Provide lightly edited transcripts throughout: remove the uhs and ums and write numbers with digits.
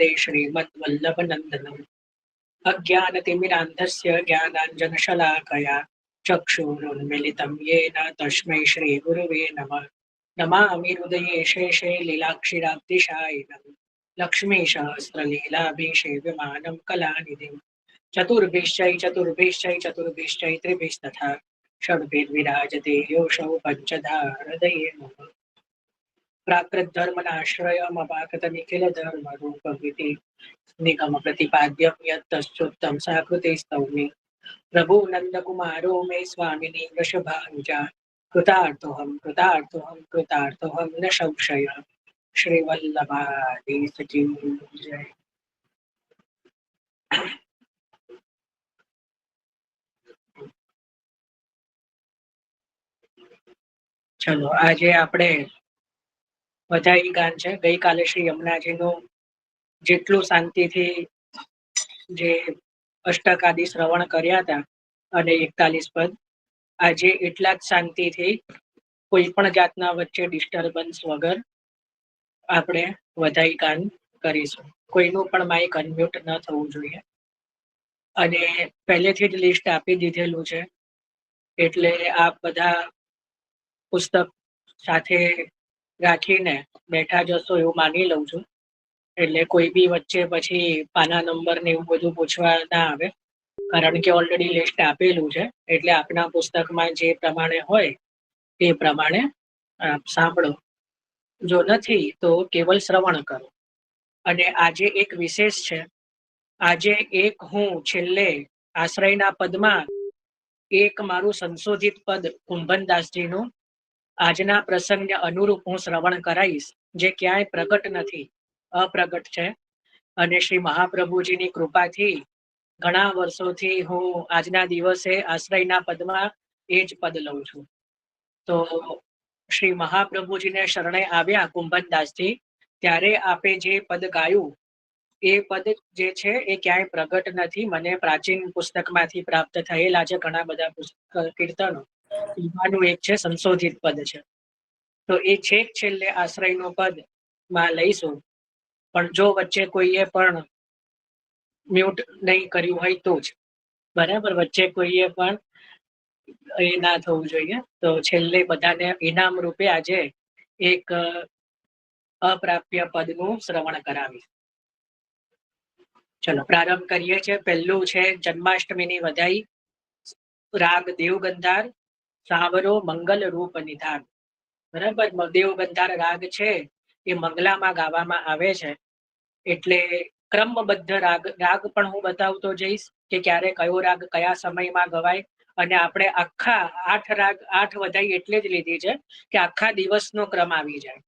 वन्दे श्रीमद्वल्लभनन्दनम्। अज्ञानतिमिरान्धस्य ज्ञानाञ्जनशलाकया चक्षुरुन्मिलितं येन तस्मै श्रीगुरवे नमः। नमामि हृदये शेषे लीलाक्षिराब्धिशायिनं लक्ष्मीसहस्रलीलाभिषेव्यमानं कलानिधिं चतुर्भिश्चै त्रिभिस्तथा षड्भिर्विराजते योऽसौ पञ्चधा हृदये नमः। प्राकृतधर्मनाश्रयमपाकृतनिखिलधर्मरूपमिति निगम प्रतिपाद्यं यत्तच्चुत्तं साकृते स्तौमि। प्रभु नन्दकुमारो मे स्वामिनी वृषभानुजा कृतार्थोऽहं न संशयः। श्रीवल्लभाधीश की जय। चलो આજે આપણે વધાઈ ગાન છે। ગઈકાલે શ્રી યમુનાજીનું જેટલું શાંતિથી જે અષ્ટકાદી શ્રવણ કર્યા હતા અને 41 પદ, આજે એટલા જ શાંતિથી કોઈ પણ જાતના વચ્ચે ડિસ્ટર્બન્સ વગર આપણે વધાઈ ગાન કરીશું। કોઈનું પણ માઇક અનમ્યુટ ન થવું જોઈએ અને પહેલેથી જ લિસ્ટ આપી દીધેલું છે એટલે આપ બધા પુસ્તક સાથે રાખીને બેઠા જશો એવું માની લઉં છું। એટલે કોઈ બી વચ્ચે પછી પાના નંબર ને એવું બધું પૂછવા ના આવે, કારણ કે ઓલરેડી લિસ્ટ આપેલું છે એટલે આપના પુસ્તકમાં જે પ્રમાણે હોય તે પ્રમાણે આપ સાંભળો, જો નથી તો કેવલ શ્રવણ કરો। અને આજે એક વિશેષ છે, આજે એક હું છેલ્લે આશ્રયના પદમાં એક મારું સંશોધિત પદ કુંભનદાસજીનું આજના પ્રસંગને અનુરૂપ હું શ્રવણ કરાવીશ, જે ક્યાંય પ્રગટ નથી, અપ્રગટ છે। અને શ્રી મહાપ્રભુજીની કૃપાથી ઘણા વર્ષોથી હું આજના દિવસે આશ્રયના પદમાં એ જ પદ લઉં છું। તો શ્રી મહાપ્રભુજીને શરણે આવ્યા કુંભનદાસજી, ત્યારે આપે જે પદ ગાયું એ પદ જે છે એ ક્યાંય પ્રગટ નથી, મને પ્રાચીન પુસ્તકમાંથી પ્રાપ્ત થયેલા છે ઘણા બધા કીર્તનો, એમાંનું એક છે, સંશોધિત પદ છે। તો એ છેક છેલ્લે આશ્રયનું પદ માં લઈશું, પણ જો વચ્ચે કોઈએ પણ મ્યુટ નહીં કર્યું હોય તો જ બરાબર, વચ્ચે કોઈએ પણ એ ના થવું જોઈએ। તો છેલ્લે બધાને ઇનામ રૂપે આજે એક અપ્રાપ્ય પદનું શ્રવણ કરાવીશ। ચલો પ્રારંભ કરીએ છીએ। પહેલું છે જન્માષ્ટમીની વધાઈ, રાગ દેવગંધાર, સાવરો મંગલ રૂપ નિધાન। બરાબર, દેવગંધાર રાગ છે એ મંગલામાં ગાવામાં આવે છે, એટલે ક્રમબદ્ધ રાગ પણ હું બતાવતો જઈશ કે ક્યારે કયો રાગ કયા સમયમાં ગવાય। અને આપણે આખા 8 રાગ 8 વધાઈ એટલે જ લીધી છે કે આખા દિવસનો ક્રમ આવી જાય,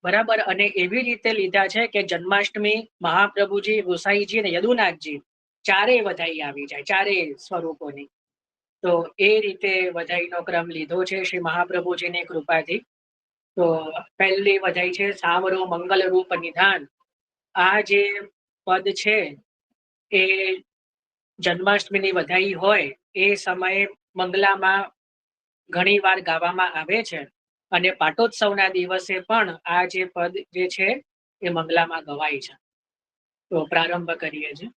બરાબર। અને એવી રીતે લીધા છે કે જન્માષ્ટમી, મહાપ્રભુજી, ગુસાઈજી અને યદુનાથજી ચારેય વધાઈ આવી જાય, ચારેય સ્વરૂપોની। તો એ રીતે વધાઈનો ક્રમ લીધો છે શ્રી મહાપ્રભુજીની કૃપાથી। તો પહેલી વધાઈ છે સાવરો મંગલ રૂપ નિધાન। આ જે પદ છે એ જન્માષ્ટમીની વધાઈ હોય એ સમયે મંગલામાં ઘણી વાર ગાવામાં આવે છે, અને પાટોત્સવના દિવસે પણ આ જે પદ જે છે એ મંગલામાં ગવાય છે। તો પ્રારંભ કરીએ છીએ।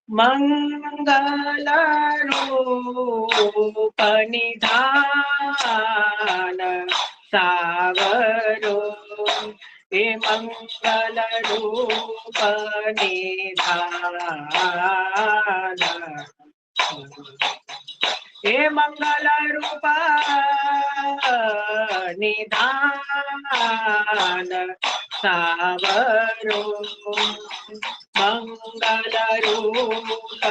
મંગલ રૂપ નિધાન સાવરો, એ મંગલ રૂપ નિધાન, એ મંગલ રૂપ નિધાન સાવરો, મંગલ રૂપ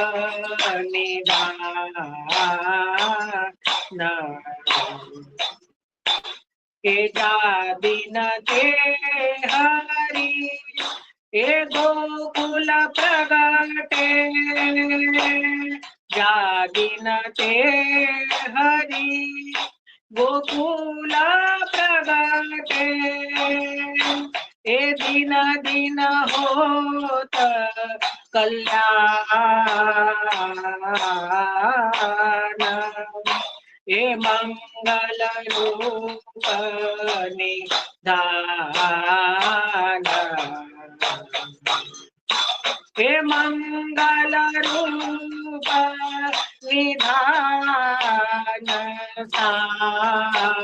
નિધાન। એ જાદિન તે હરી, એ ગોકુલ પ્રગટે, જાદિન તે હરી ગોકુલ પ્રગટે, એ દિન દિન હોત કલ્યાણ, એ મંગલ રૂપ નિધાન, હે મંગલ રૂપ નિધાન સાવરો,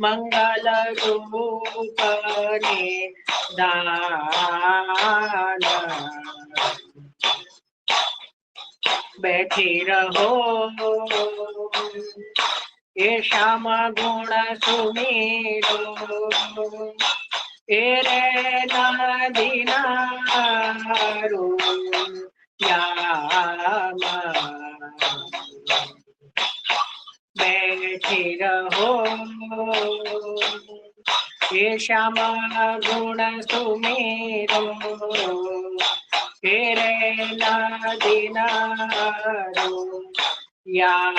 મંગલ રૂપ નિધાન, बैठी रहो ये श्याम गुण सुमीरो, ए रे नदीनारो याम, बैठी रहो ये श्याम गुण सुमीरो, हेरे नदीनारो याम,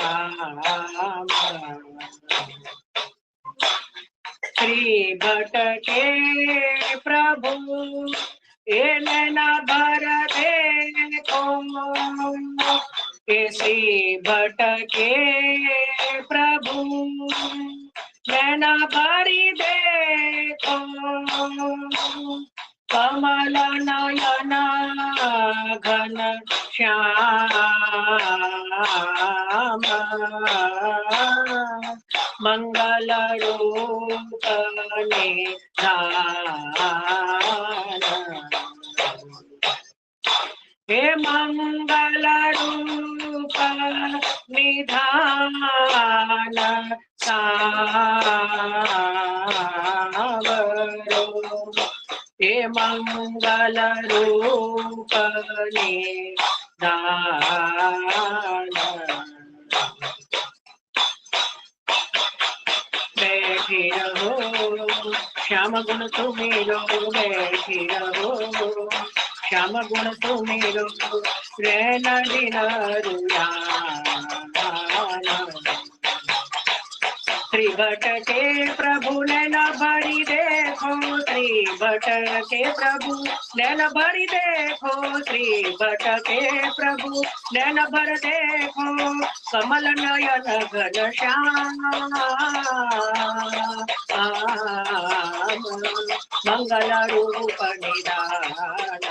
श्री भट्ट के प्रभु ए नैना भर देखो, ए श्री भट्ट के प्रभु नैना भरी देखो, कमल नयन घन श्याम, मंगल रूप निधान, हे मंगल रूप निधान सावरो, हे मंगल रूप निधान, बैठी रहो श्याम गुण सुमेरो, बैठी रहो श्याम गुण सुमेरो, रे नदीनारो याम, श्री भट्ट के प्रभु नैन भरी देखो, श्री भट्ट के प्रभु नैन भरी देखो, श्री भट्ट के प्रभु नैन भर देखो, कमल नयन घन श्याम, मंगल रूप निधान,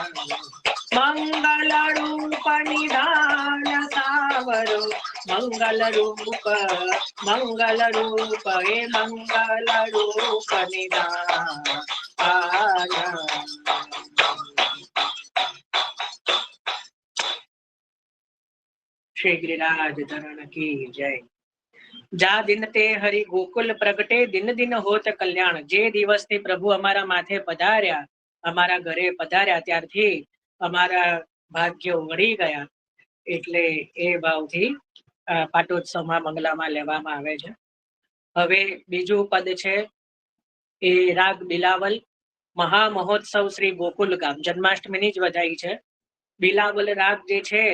मंगल रूप निधान सावरो, मंगल रूप हे मंगल रूप निधान, श्री गिरिराज धरण की जय। જા દિન તે હરિ ગોકુલ પ્રગટે, દિન દિન હોત કલ્યાણ। જે દિવસથી પ્રભુ અમારા માથે પધાર્યા, અમારા ઘરે પધાર્યા, ત્યારથી અમારા ભાગ્યો વળી ગયા, એટલે એ ભાવથી પાટોત્સવમાં મંગલામાં લેવામાં આવે છે। હવે બીજું પદ છે એ રાગ બિલાવલ મહામહોત્સવ શ્રી ગોકુલ ગામ, જન્માષ્ટમીની જ વધાઈ છે। બિલાવલ રાગ જે છે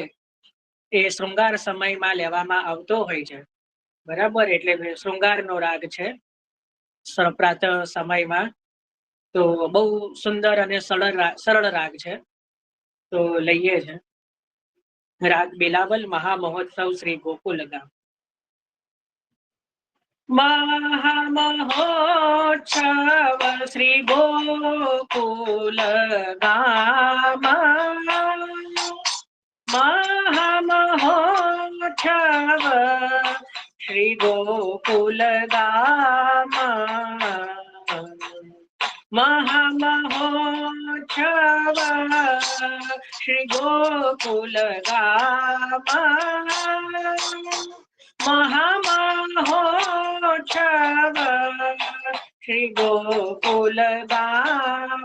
એ શૃંગાર સમયમાં લેવામાં આવતો હોય છે, બરાબર, એટલે શૃંગારનો રાગ છે પ્રાતઃ સમયમાં, તો બહુ સુંદર અને સરળ રાગ છે, તો લઈએ છે રાગ બિલાવલ મહામહોત્સવ શ્રી ગોકુલ ગામ। મહામહોત્સવ શ્રી ગોકુલ ગામ, મહામહોત્સવ શ્રી ગોકુલ ગામ, મહામહોત્સવ શ્રી ગોકુલ ગામ, મહામહોત્સવ શ્રી ગોકુલ ગામ,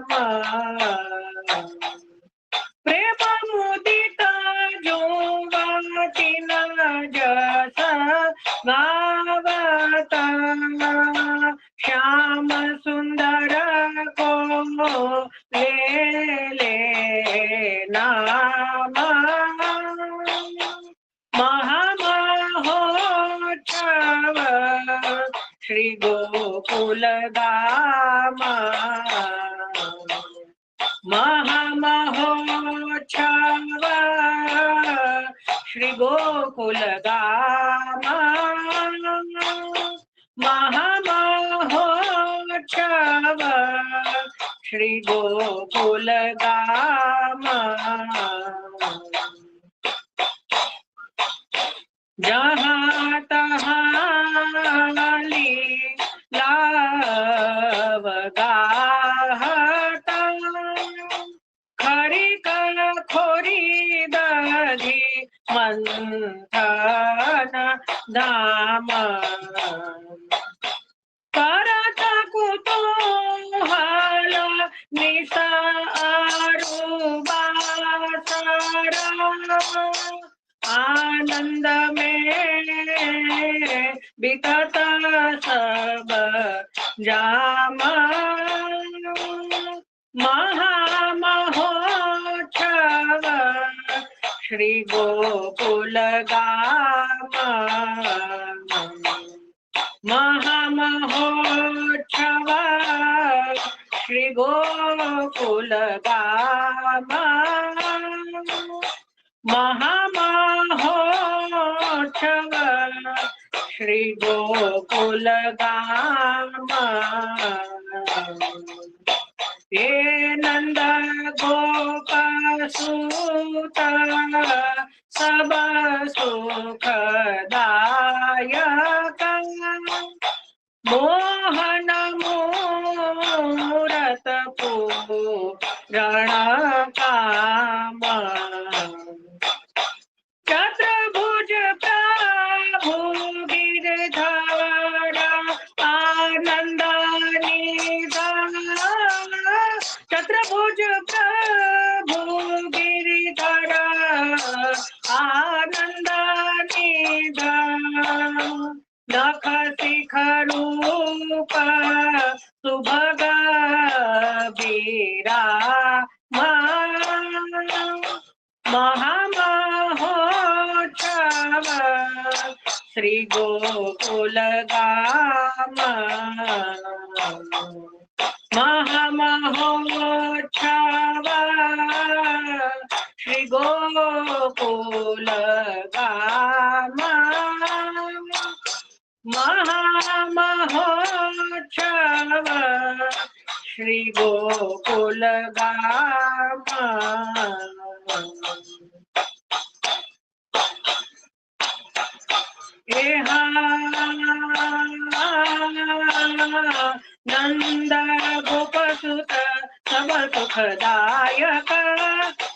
પ્રેમ મુદિત જોવાતી ન જસ ગાવતા, શ્યામ સુંદર કો લે નામ, મહામહોત્સવ શ્રી ગોકુલ ગામ, મહામહોત્સવ श्री गोकुल गाम महामहोत्सव श्री गोकुल गाम जहाँ तहाँ लीला गाहता खरी कर खोरी दधी मंथन धाम करत कुतूहल निसारुबासर आनंद में बितत सब जाम महामहोत्सव श्री गोकुल गाम महामहोत्सव श्री गोकुल गाम महामहोत्सव श्री गोकुल गाम हे नंद गोप सूत सब सुखदायक मोहन मूरत पूरण काम चतुर्भुज प्रभु गिरधर आनंद निधान चतुर्भुज प्रभु गिरधर आनंद निधान नख शिख रूप सुभग बीरा महामहोत्सव श्री गोकुल गाम महामहोत्सव श्री गोकुल गाम महामहोत्सव श्री गोकुल गाम नंद गोपसुत सब सुखदायक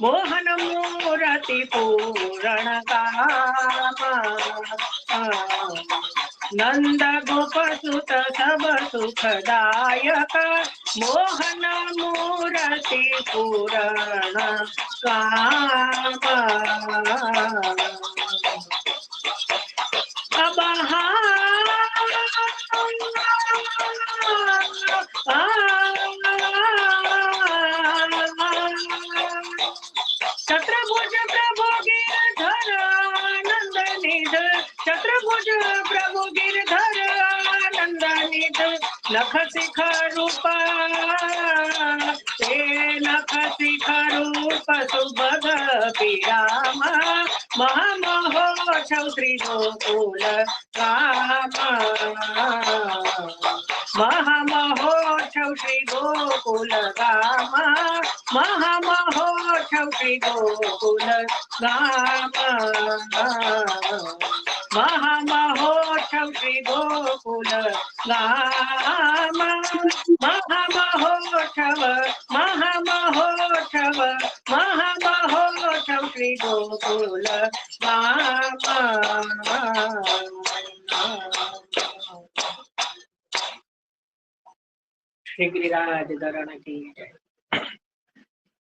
मोहन मूरति पूरण काम नंद गोपसुत सब सुखदायक मोहन मूरति पूरण काम चतुर्भुज प्रभु गिरधर आनंद निध चतुर्भुज प्रभु गिरधर आनंद निध नख शिख रूप नख शिख रूप सुभग विराम महामहोत्सव श्री गोकुल गाम महामहोत्सव श्री गोकुल गाम महामहोत्सव श्री गोकुल गाम महामहोत्सव श्री गोकुल गाम महामहोत्सव महामहोत्सव महामहोत्सव श्री गोकुल गाम श्री गिरिराज धरण की जय।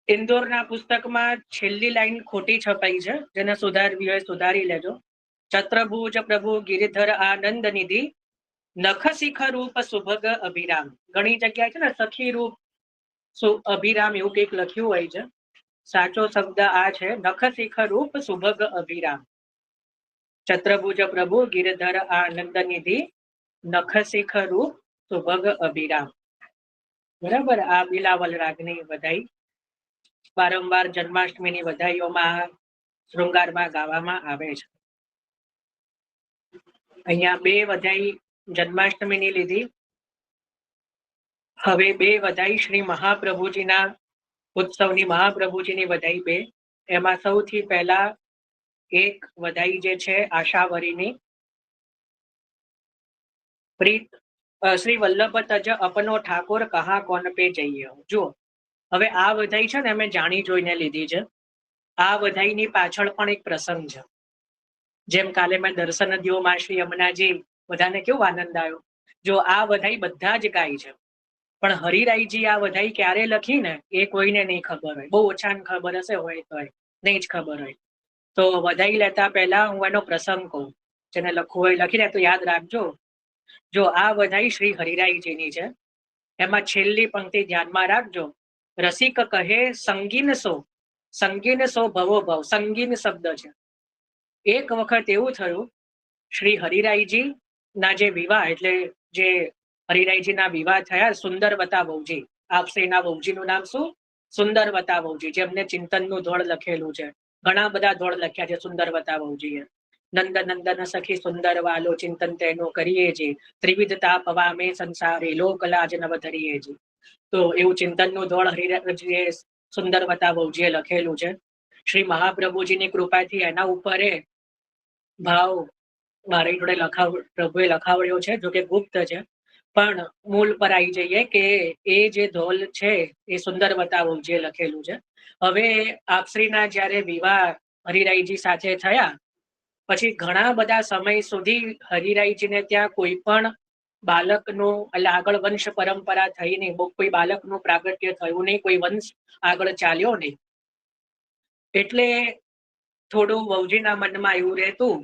ઇન્દોરના પુસ્તકમાં છેલ્લી લાઈન ખોટી છપાઈ છે, જેને સુધારવી હોય સુધારી લેજો. ચત્રભુજ પ્રભુ ગિરિધર આનંદ નિધિ નખ શિખ રૂપ સુભગ અભિરામ. ઘણી જગ્યાએ છે ને સખી રૂપ અભિરામ એવું કંઈક લખ્યું હોય છે. સાચો શબ્દ આ છે નખ શિખ રૂપ સુભગ અભિરામ. ચત્રભુજ પ્રભુ ગિરિધર આનંદ નિધિ નખ શિખ રૂપ સુભગ અભિરામ. બરાબર. આ બિલાવલ રાગની વધાઈ વારંવાર જન્માષ્ટમીની વધાઈઓમાં શૃંગારમાં ગાવામાં આવે છે. અહીંયા બે વધાઈ જન્માષ્ટમીની લીધી. હવે બે વધાઈ શ્રી મહાપ્રભુજીના ઉત્સવની, મહાપ્રભુજીની વધાઈ બે. એમાં સૌથી પહેલા એક વધાઈ જે છે આશાવરીની, પ્રીત શ્રી વલ્લભ તજ અપનો ઠાકોર કહા કોન પે જઈએ. જુઓ, હવે આ વધાઈ છે ને અમે જાણી જોઈને લીધી છે. આ વધાઈની પાછળ પણ એક પ્રસંગ છે. જેમ કાલે મેં દર્શન દ્યોમાં શ્રી યમુનાજી, બધાને કેવો આનંદ આવ્યો. જો આ વધાઈ બધા જ ગાય છે, પણ હરિરાયજી આ વધાઈ ક્યારે લખી ને એ કોઈને નહીં ખબર હોય. બહુ ઓછાને ખબર હશે, હોય તો નહીં જ ખબર હોય. તો વધાઈ લેતા પહેલા હું એનો પ્રસંગ કહું. જેને લખવું હોય લખીને તો યાદ રાખજો. જો આ વધાઈ શ્રી હરિરાયજીની છે. એમાં છેલ્લી પંક્તિ ધ્યાનમાં રાખજો. રસિક કહે સંગીન સો, સંગીન સો ભવો ભવ. સંગીન શબ્દ છે. એક વખત એવું થયું, શ્રી હરિરાયજી ના જે વિવાહ, એટલે જે હરિરાયજીના વિવાહ થયા સુંદરવતા વહુજી. આપશ્રીના વહુજીનું નામ શું? સુંદરવતા વહુજી, જેમને ચિંતનનું ધોળ લખેલું છે. ઘણા બધા ધોળ લખ્યા છે સુંદરવતા વહુજીએ. નંદ નંદન સખી સુંદર વાલો, ચિંતન તેનો કરીએ જી, ત્રિવિધતા પવામે સંસારે, લોક લાજ નવ ધરીએ જી. તો એવું ચિંતનનું ધોળ હરિરાયજીએ સુંદરવતા વહુજીએ લખેલું છે. શ્રી મહાપ્રભુજીની કૃપાથી એના ઉપર ભાવ મારી જોડે પ્રભુએ લખાવડ્યો છે, જો કે ગુપ્ત છે. પણ મૂળ પર આવી જઈએ કે એ જે ધોલ છે એ સુંદરવતા વહુજીએ લખેલું છે. હવે આપશ્રીના જયારે વિવાહ હરિરાયજી સાથે થયા પછી ઘણા બધા સમય સુધી હરિરાયજીને ત્યાં કોઈ પણ બાળકનું, એટલે આગળ વંશ પરંપરા થઈ નહીં, કોઈ બાળકનું પ્રાગટ્ય થયું નહીં, કોઈ વંશ આગળ ચાલ્યો નહીં. એટલે થોડું વહુજીના મનમાં એવું રહેતું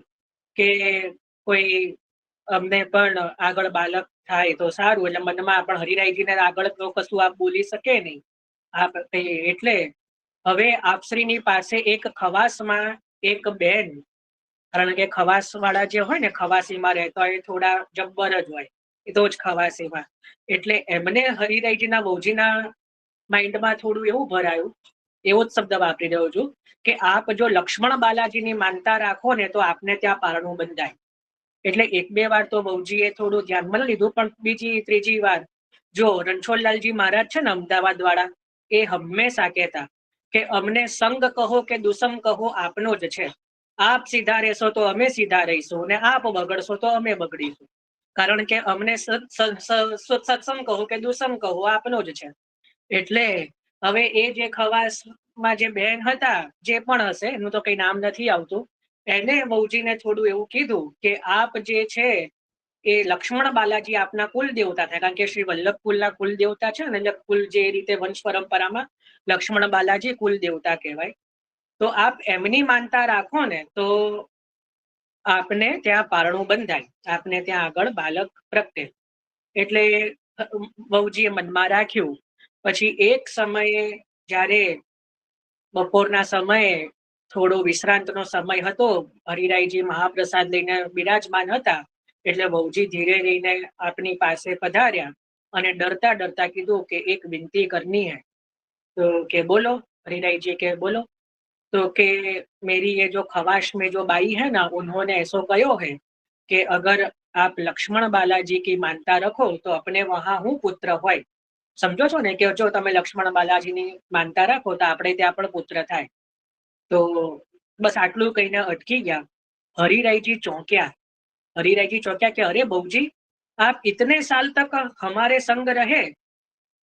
કે કોઈ અમને પણ આગળ બાળક થાય તો સારું. એટલે મનમાં પણ હરિરાયજીને આગળ તો કશું આપ બોલી શકે નહીં. એટલે હવે આપશ્રીની પાસે એક ખવાસમાં એક બેન, કારણ કે ખવાસ વાળા જે હોય ને, ખવાસીમાં રહેતા હોય થોડા જબ્બર જ હોય, એ તો જ ખવાસીમાં. એટલે એમને હરિરાયજીના વહુજીના માઇન્ડમાં થોડું એવું ભરાયું, એવો જ શબ્દ વાપરી રહ્યો છું કે આપ જો લક્ષ્મણ બાલાજીની માનતા રાખો ને તો આપને ત્યાં પારણું બંધાય. એટલે એક બે વાર તો વહુજીએ થોડું ધ્યાનમાં લીધું, પણ બીજી ત્રીજી વાર જો રણછોડલાલજી મહારાજ છે ને અમદાવાદ વાળા, એ હંમેશા કહેતા કે અમને સંગ કહો કે દુસંગ કહો આપનો જ છે. આપ સીધા રહેશો તો અમે સીધા રહીશું, અને આપ બગડશો તો અમે બગડીશું. કારણ કે અમને સત્સંગ કહો કે દુસંગ કહો આપનો જ છે. એટલે હવે એ જે ખવાસમાં જે બેન હતા, જે પણ હશે, એનું તો કઈ નામ નથી આવતું, એને વહુજીને થોડું એવું કીધું કે આપ જે છે એ લક્ષ્મણ બાલાજી આપના કુલ દેવતા થાય. કારણ કે શ્રી વલ્લભ કુલના કુલ દેવતા છે ને, એટલે કુલ જે રીતે વંશ પરંપરામાં લક્ષ્મણ બાલાજી કુલ દેવતા કહેવાય. તો આપ એમની માનતા રાખો ને તો આપને ત્યાં પારણું બંધાય, આપને ત્યાં આગળ બાળક પ્રગટે. એટલે વહુજીએ મનમાં રાખ્યું. પછી એક સમયે જ્યારે બપોરના સમયે થોડો વિશ્રાંતનો સમય હતો, હરિરાયજી મહાપ્રસાદ લઈને બિરાજમાન હતા, એટલે વહુજી ધીરે રહીને આપની પાસે પધાર્યા અને ડરતા ડરતા કીધું કે એક વિનતી કરની है. तो के बोलो. हरिरायजी के बोलो. तो के मेरी ये जो खवाश में जो बाई है ना, उन्होंने ऐसो कहो है कि अगर आप लक्ष्मण बालाजी की मानता रखो तो अपने वहां હું પુત્ર હોય. સમજો છો ને કે જો તમે લક્ષ્મણ બાલાજીની માનતા રાખો તો આપણે ત્યાં પણ પુત્ર થાય. તો બસ આટલું કહીને અટકી ગયા. હરિરાયજી ચોંક્યા. हरिरायजी चौंका कि अरे बहू जी, आप इतने साल तक हमारे संग रहे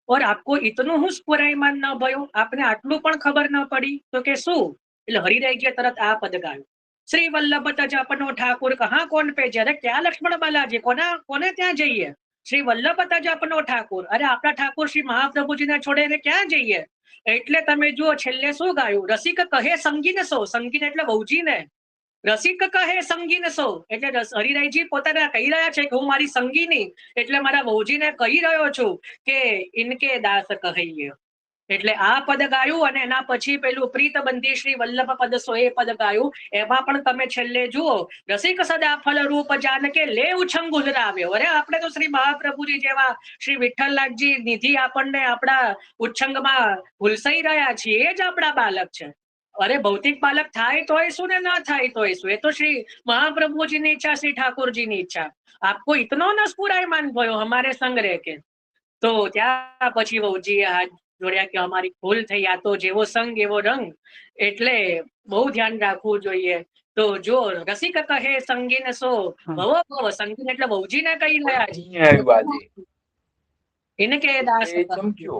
और आपको इतनो હું સ્ફુરાયમાન ન ભયો, આપને આટલું પણ ખબર ન પડી? તો કે શું? એટલે હરિરાયજીએ તરત આ પદ ગાયું, શ્રી વલ્લભ તજ અપનો ઠાકોર કહા કોણ પે જયારે. ક્યાં લક્ષ્મણ બાલાજી, કોને ત્યાં જઈએ? શ્રી વલ્લભ તજ અપનો ઠાકોર. અરે આપણા ઠાકોર શ્રી મહાપ્રભુજીને છોડીને ક્યાં જઈએ? એટલે તમે જુઓ છેલ્લે શું ગાયું, રસિક કહે સંગીન સો. સંગીન એટલે બહુજીને. રસિક કહે સંગીન સો એટલે હરિરાયજી પોતાના કહી રહ્યા છે કે હું મારી સંગીની, એટલે મારા વહુજીને કહી રહ્યો છું કે ઇનકે દાસ કહીએ. એટલે આ પદ ગાયું અને એના પછી પેલું પ્રીત બંધી શ્રી વલ્લભ પદ સો એ પદ ગાયું. એમાં પણ તમે છેલ્લે જુઓ, રસિક સદા ફલ રૂપ જાનકે લે ઉછંગ ઉલરાવ્યો. અરે આપણે તો શ્રી મહાપ્રભુજી જેવા શ્રી વિઠ્ઠલનાથજી નિધિ આપણને આપણા ઉચ્છંગમાં ભૂલસાઈ રહ્યા છીએ, એ જ આપણા બાલક છે. અરે ભૌતિક પાલક થાય તોય શું ને ના થાય તોય શું, એ તો શ્રી महाप्रभुजीની ઈચ્છા, શ્રી ઠાકોરજીની ઈચ્છા. આપકો ઇતનો નસપુરાયમાન ભયો હમારે સંગ રહે કે. તો ત્યાં પછી વહુજીએ હાથ જોડ્યા કે અમારી ભૂલ થઈ, આ તો જેવો સંગ એવો રંગ, એટલે બહુ ધ્યાન રાખવું જોઈએ. તો જો રસિક કહે સંગીન સો ભવો ભવ, સંગીન એટલે વહુજીને કહી રહ્યા છે. એને કે દાસ ચમક્યો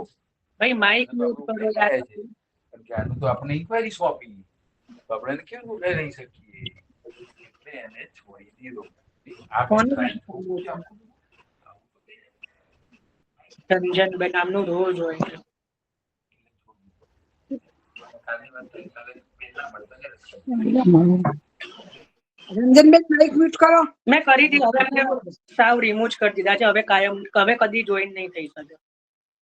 ભાઈ માઇક મ્યુટ કરો યાર. આનું તો આપણે ઇન્ક્વાયરી સોંપી, તો આપણે એને કેવું લઈ શકીએ, એટલે એને છોડી દીધો. રંજનબેન નામનું રોજ હોય છે. રંજનબેન માઇક મ્યુટ કરો. મેં કરી દીધું, હવે સાવ રિમૂવ કરી દીધા છે. હવે કાયમ, હવે કદી જોઈન નહીં થઈ શકે,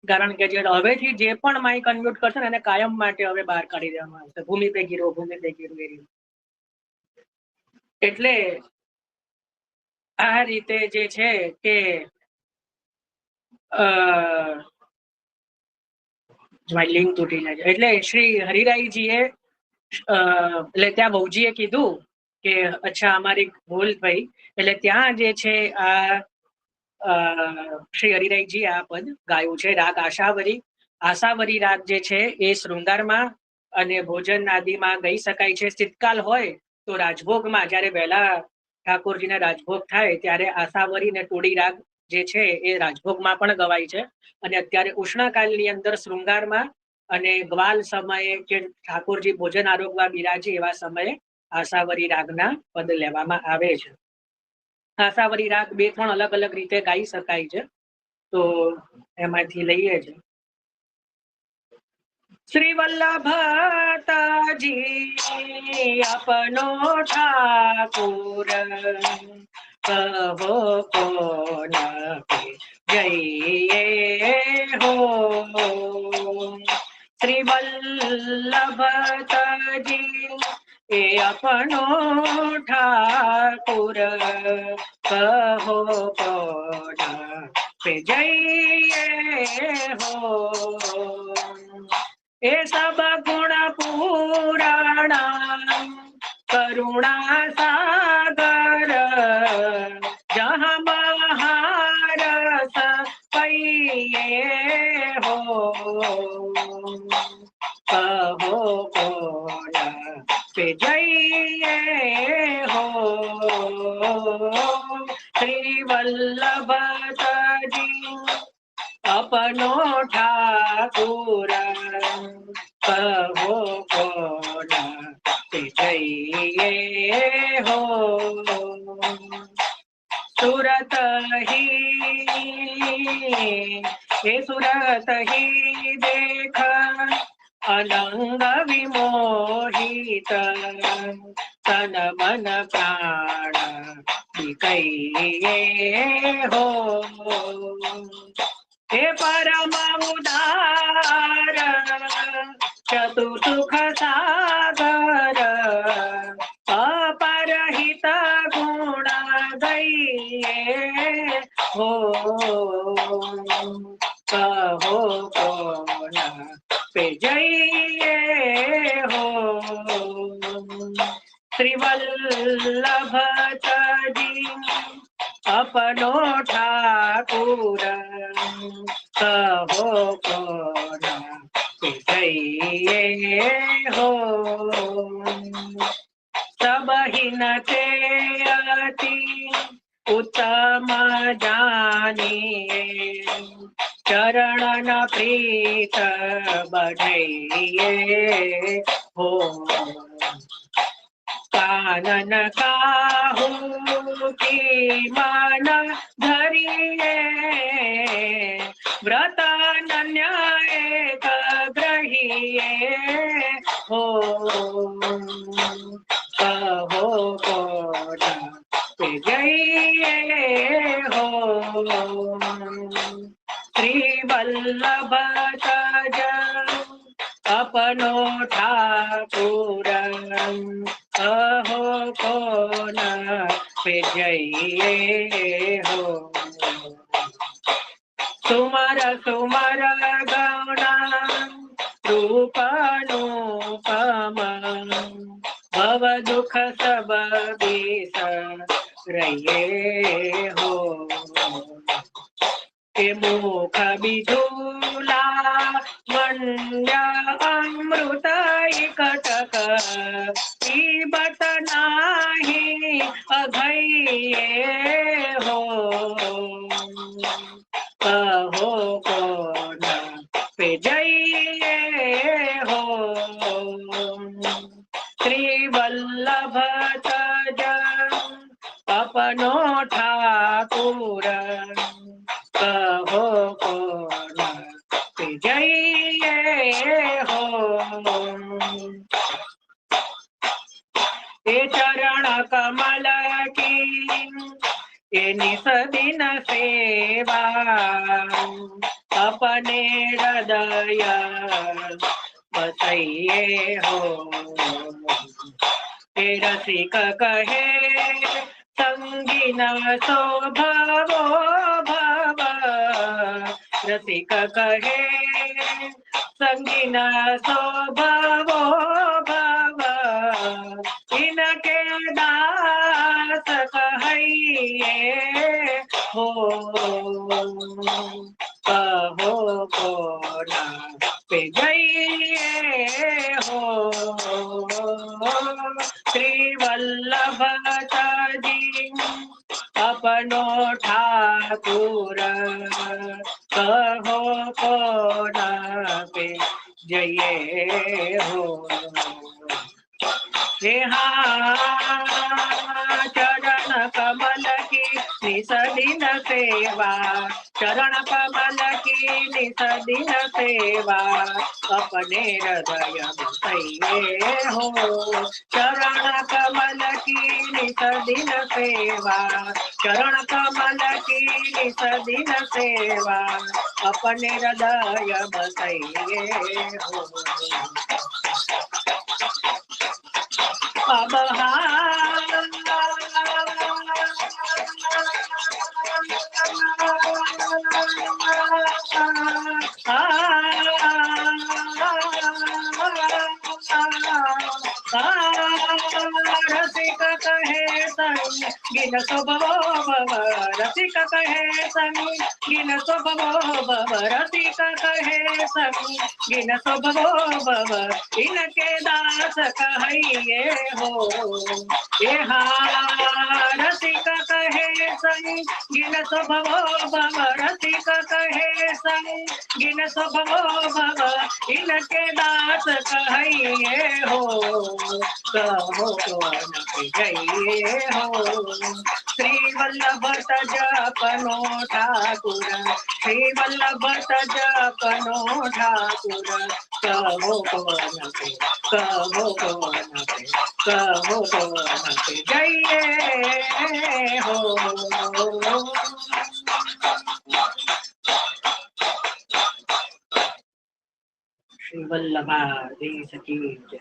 કારણ કે જે હવેથી જે પણ માઇક અનમ્યુટ કરશે ને એને કાયમ માટે હવે બહાર કાઢી દેવામાં આવશે. ભૂમિ પે ગીરો, ભૂમિ પે ગીરો એ રીતે. એટલે આ રીતે જે છે કે લિંક તૂટી જાય છે. એટલે શ્રી હરિરાયજીએ એટલે ત્યાં વહુજીએ કીધું કે અચ્છા અમારી ભૂલ થઈ, એટલે ત્યાં જે છે આ શ્રી હરિરાયજી આ પદ ગાયું છે. રાગ આશાવરી. આશાવરી રાગ જે છે એ શૃંગારમાં અને ભોજન આદિમાં ગઈ શકાય છે. શીતકાલ હોય તો રાજભોગમાં, જયારે વહેલા ઠાકોરજીને રાજભોગ થાય ત્યારે આશાવરી ને ટોડી રાગ જે છે એ રાજભોગમાં પણ ગવાય છે. અને અત્યારે ઉષ્ણકાલની અંદર શૃંગારમાં અને ગ્વાલ સમયે કે ઠાકોરજી ભોજન આરોગવા બિરાજે એવા સમયે આશાવરી રાગના પદ લેવામાં આવે છે. આશાવરી રાગ 2-3 અલગ અલગ રીતે ગાઈ શકાય છે, તો એમાંથી લઈએ છે. શ્રી વલ્લભતાજી અપનો ઠાકુર, કહો કોન જઈએ હો. શ્રી વલ્લભતાજી એ અપનો ઠાકુર, કહો કોન જઈએ હો. એ સબ ગુણ પુરાણા કરુણા સાગર, જहाँ महारस पइए हो. કહો કોન पे जइए हो. श्री वल्लभताजी अपनो ठाकुर, કહો કોન पे जइए हो. સુરત ही देख अनंग विमोहित, तन मन प्राण विकइए हो. हे परम उदार चतुर्सुख सागर, अपरहित गुण गइए हो. કહો કોન पे जइए हो. श्री वल्लभताजी अपनो ठाकुर, કહો કોન पे जइए हो. सब हिनते अति उत्तम जानिए, चरण प्रीत बढ़इए हो. कानन काहू की मन धरिए, व्रत अनन्य एक ग्रहिए हो. કહો કોન पे जइए हो. श्री वल्लभताज अपनो ठाकुर, કહો કોન पे जइए हो. सुमर सुमर गौण रूप अनुपम, सब बिसरइए हो के मुख बिझूला वन्य अमृत कटक पीबत नाही अघइए हो कहो कौन पे जइए हो श्री वल्लभ तज अपनो ठाकुर कहो कौन पे जइए हो ये चरण कमल की ये निस दिन सेवा अपने हृदय बसइए हो हे रसिक कहे संगीन शोभवो भव रसिक कहे संगीन शोभवो भव इनके दास कहिए हो कहो कौन पे जइए हो श्री वल्लभ जी अपनो ठाकुर कहो कौन पे जइए हो चरण कमल की निस दिन सेवा चरण कमल की निस दिन सेवा अपने हृदय बसइए हो चरण कमल की निस दिन सेवा चरण कमल की निस दिन सेवा अपने हृदय बसइए हो अब रसिक कहे संगीन शोभवो भव रसिक कहे संगीन शोभवो भव रसिक कहे संगीन शोभवो भव इनके दास कहिए हो रसिक कहे संगीन शोभवो भव रसिक कहे संगीन शोभवो भव इनके दास कहिए हो कहो कौन पे जइए हो श्री वल्लभ तज अपनो ठाकुर श्री वल्लभ तज अपनो ठाकुर कहो कौन पे जइए हो श्री वल्लभाधीश की जय।